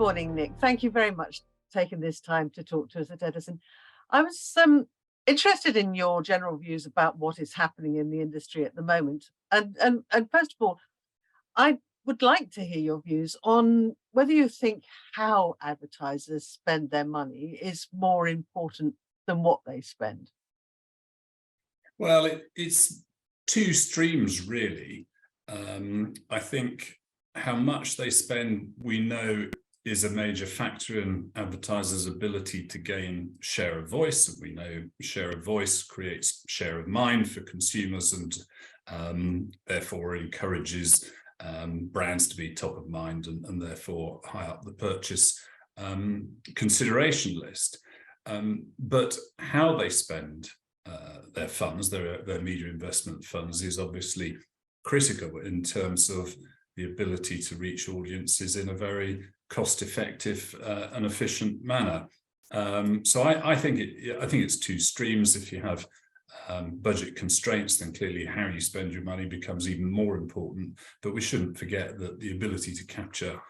morning, Nick. Thank you very much for taking this time to talk to us at Edison. I was interested in your general views about what is happening in the industry at the moment. And first of all, I would like to hear your views on whether you think how advertisers spend their money is more important than what they spend. Well, it's two streams, really. I think how much they spend, we know, is a major factor in advertisers' ability to gain share of voice. And we know share of voice creates share of mind for consumers and therefore encourages brands to be top of mind and therefore high up the purchase consideration list. But how they spend their funds, their media investment funds, is obviously critical in terms of the ability to reach audiences in a very cost-effective and efficient manner. So I think it's two streams. If you have budget constraints, then clearly how you spend your money becomes even more important. But we shouldn't forget that the ability to capture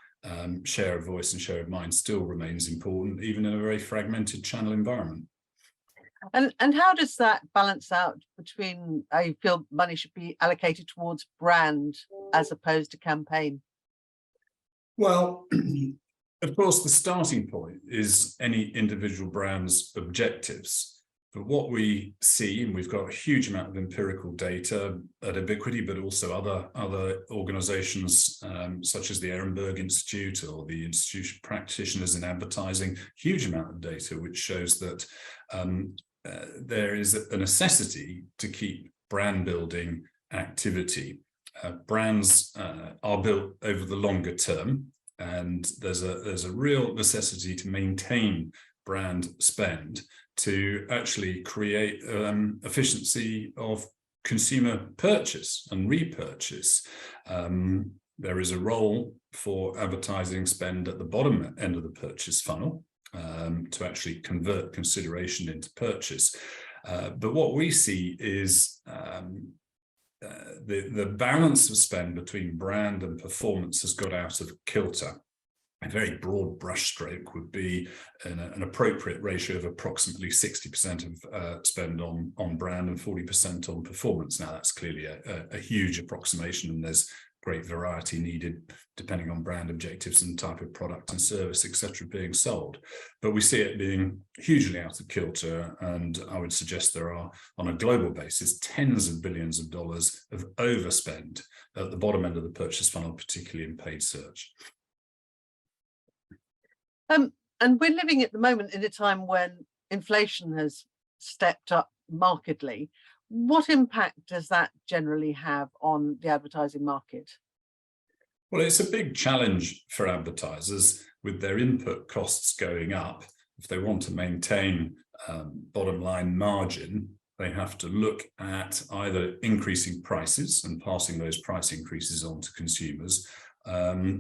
share of voice and share of mind still remains important, even in a very fragmented channel environment. And how does that balance out between how you feel money should be allocated towards brand as opposed to campaign? Well, of course, the starting point is any individual brand's objectives. But what we see, and we've got a huge amount of empirical data at Ebiquity, but also other organizations such as the Ehrenberg Institute or the Institute of Practitioners in Advertising, huge amount of data which shows that there is a necessity to keep brand building activity. Brands are built over the longer term, and there's a real necessity to maintain brand spend to actually create efficiency of consumer purchase and repurchase. There is a role for advertising spend at the bottom end of the purchase funnel to actually convert consideration into purchase. But what we see is the balance of spend between brand and performance has got out of kilter. A very broad brushstroke would be an appropriate ratio of approximately 60% of spend on brand and 40% on performance. Now, that's clearly a huge approximation, and there's great variety needed depending on brand objectives and type of product and service, etc., being sold. But we see it being hugely out of kilter, and I would suggest there are, on a global basis, tens of billions of dollars of overspend at the bottom end of the purchase funnel, particularly in paid search. And we're living at the moment in a time when inflation has stepped up markedly. What impact does that generally have on the advertising market? Well, it's a big challenge for advertisers with their input costs going up. If they want to maintain bottom line margin, they have to look at either increasing prices and passing those price increases on to consumers,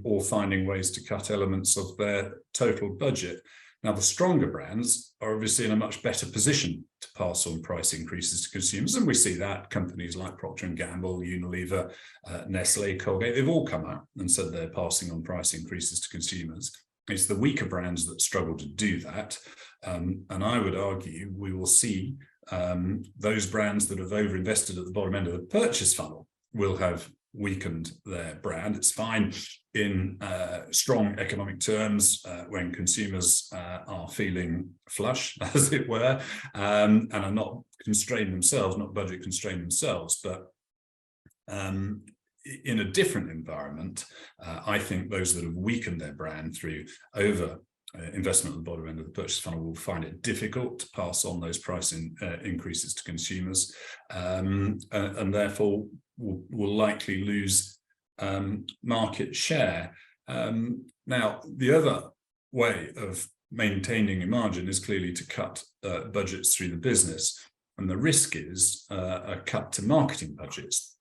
or finding ways to cut elements of their total budget. Now, the stronger brands are obviously in a much better position to pass on price increases to consumers, and we see that companies like Procter & Gamble, Unilever, Nestle, Colgate, they've all come out and said they're passing on price increases to consumers. It's the weaker brands that struggle to do that, and I would argue we will see those brands that have overinvested at the bottom end of the purchase funnel will have weakened their brand. It's fine in strong economic terms when consumers are feeling flush, as it were, and are not constrained themselves, not budget constrained themselves. But in a different environment, I think those that have weakened their brand through investment at the bottom end of the purchase funnel will find it difficult to pass on those price increases to consumers, and therefore will likely lose market share. Now, the other way of maintaining a margin is clearly to cut budgets through the business, and the risk is a cut to marketing budgets.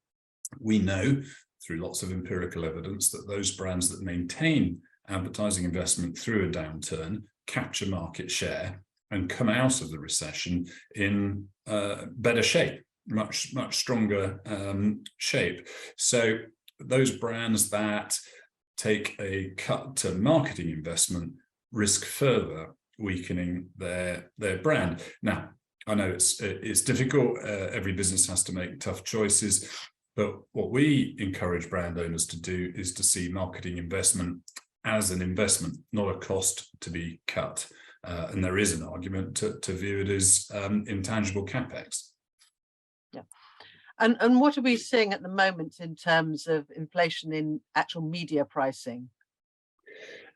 We know through lots of empirical evidence that those brands that maintain advertising investment through a downturn capture market share and come out of the recession in better shape, much stronger shape. So those brands that take a cut to marketing investment risk further weakening their brand. Now, I know it's difficult. Every business has to make tough choices, but what we encourage brand owners to do is to see marketing investment as an investment, not a cost to be cut. And there is an argument to view it as intangible capex. Yeah. And what are we seeing at the moment in terms of inflation in actual media pricing?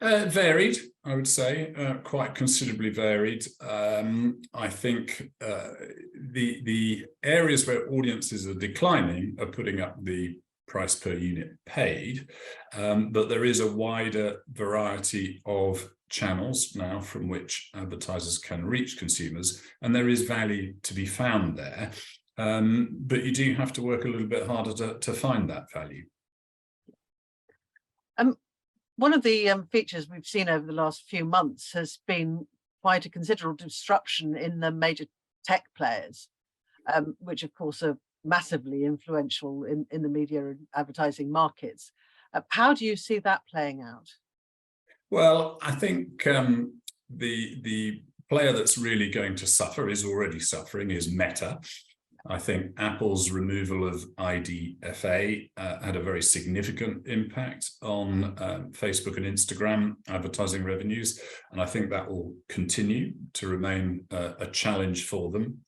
Varied, I would say, quite considerably varied. I think the areas where audiences are declining are putting up the price per unit paid, but there is a wider variety of channels now from which advertisers can reach consumers, and there is value to be found there. But you do have to work a little bit harder to find that value. One of the features we've seen over the last few months has been quite a considerable disruption in the major tech players, which of course are massively influential in the media and advertising markets. How do you see that playing out? Well, I think the player that's really going to suffer, is already suffering, is Meta. I think Apple's removal of IDFA had a very significant impact on Facebook and Instagram advertising revenues, and I think that will continue to remain a challenge for them.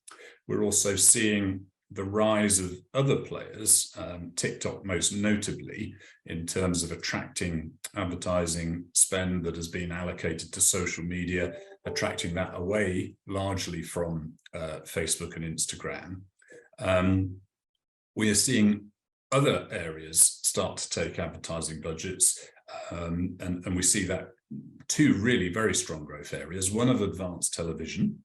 We're also seeing the rise of other players, TikTok most notably, in terms of attracting advertising spend that has been allocated to social media, attracting that away largely from Facebook and Instagram. We are seeing other areas start to take advertising budgets, and we see that two really very strong growth areas. One of advanced television,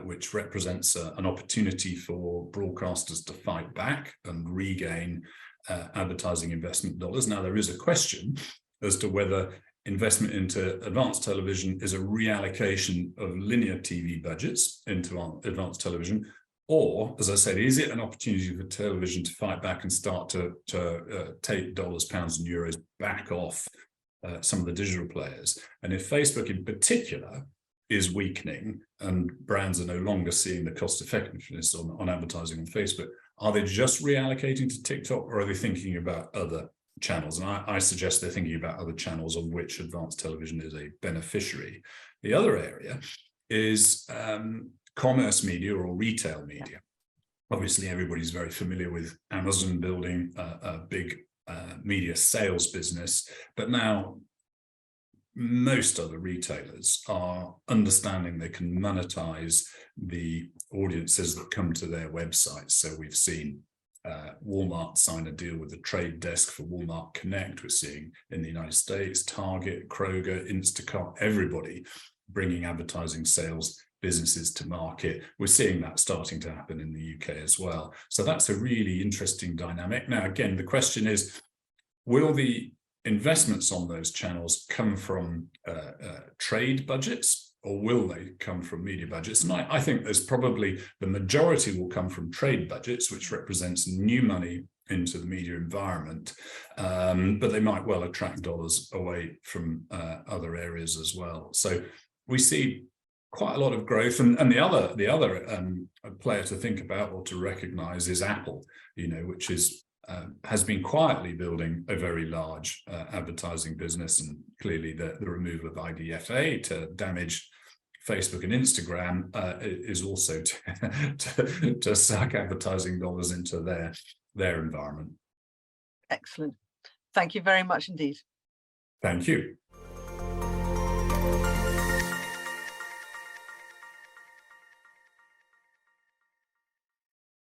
which represents an opportunity for broadcasters to fight back and regain advertising investment dollars. Now, there is a question as to whether investment into advanced television is a reallocation of linear TV budgets into advanced television, or, as I said, is it an opportunity for television to fight back and start to take dollars, pounds, and euros back off some of the digital players? And if Facebook in particular is weakening and brands are no longer seeing the cost effectiveness on advertising on Facebook, are they just reallocating to TikTok, or are they thinking about other channels? And I suggest they're thinking about other channels of which advanced television is a beneficiary. The other area is commerce media or retail media. Obviously, everybody's very familiar with Amazon building a big media sales business, but now most other retailers are understanding they can monetize the audiences that come to their websites. So we've seen Walmart sign a deal with the trade desk for Walmart Connect. We're seeing in the United States, Target, Kroger, Instacart, everybody bringing advertising sales businesses to market. We're seeing that starting to happen in the UK as well. So that's a really interesting dynamic. Now, again, the question is, will the investments on those channels come from trade budgets, or will they come from media budgets? And I think there's probably the majority will come from trade budgets, which represents new money into the media environment, but they might well attract dollars away from other areas as well. So we see quite a lot of growth, and the other player to think about or to recognize is Apple, which is has been quietly building a very large advertising business, and clearly the removal of IDFA to damage Facebook and Instagram is also to suck advertising dollars into their environment. Excellent. Thank you very much indeed. Thank you.